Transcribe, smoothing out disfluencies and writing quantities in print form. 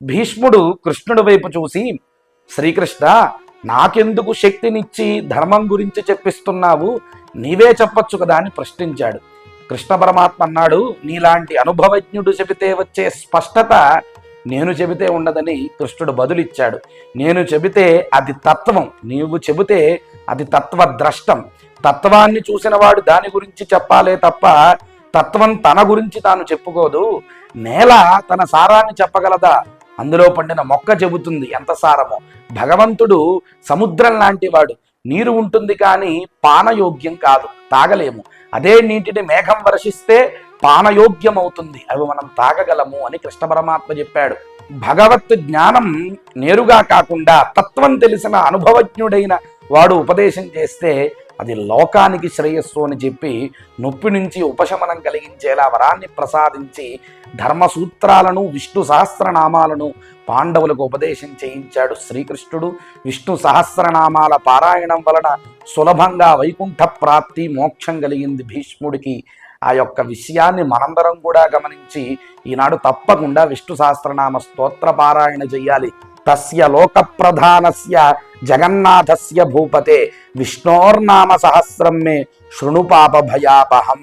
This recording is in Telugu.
భీష్ముడు కృష్ణుడి వైపు చూసి, శ్రీకృష్ణ, నాకెందుకు శక్తినిచ్చి ధర్మం గురించి చెప్పిస్తున్నావు, నీవే చెప్పొచ్చు కదా అని ప్రశ్నించాడు. కృష్ణ పరమాత్మ అన్నాడు, నీలాంటి అనుభవజ్ఞుడు చెబితే వచ్చే స్పష్టత నేను చెబితే ఉండదని కృష్ణుడు బదులిచ్చాడు. నేను చెబితే అది తత్వం, నీవు చెబితే అది తత్వద్రష్టం. తత్వాన్ని చూసిన వాడు దాని గురించి చెప్పాలే తప్ప తత్వం తన గురించి తాను చెప్పుకోదు. నేల తన సారాన్ని చెప్పగలదా? అందులో పండిన మొక్క చెబుతుంది ఎంత సారమో. భగవంతుడు సముద్రం లాంటి వాడు. నీరు ఉంటుంది కానీ పానయోగ్యం కాదు, తాగలేము. అదే నీటిని మేఘం వర్షిస్తే పానయోగ్యం అవుతుంది, అవి మనం తాగగలము అని కృష్ణ పరమాత్మ చెప్పాడు. భగవత్ జ్ఞానం నేరుగా కాకుండా తత్వం తెలిసిన అనుభవజ్ఞుడైన వాడు ఉపదేశం చేస్తే అది లోకానికి శ్రేయస్సు అని చెప్పి నొప్పి నుంచి ఉపశమనం కలిగించేలా వరాన్ని ప్రసాదించి ధర్మసూత్రాలను విష్ణు సహస్రనామాలను పాండవులకు ఉపదేశం చేయించాడు శ్రీకృష్ణుడు. విష్ణు సహస్రనామాల పారాయణం వలన సులభంగా వైకుంఠ ప్రాప్తి మోక్షం కలిగింది భీష్ముడికి. ఆ యొక్క విషయాన్ని మనందరం కూడా గమనించి ఈనాడు తప్పకుండా విష్ణు సహస్రనామ స్తోత్ర పారాయణ చెయ్యాలి. తస్య లోక ప్రధానస్య జగన్నాథస్య భూపతే విష్ణోర్నామ సహస్రం మే శృణు పాప భయాపహం.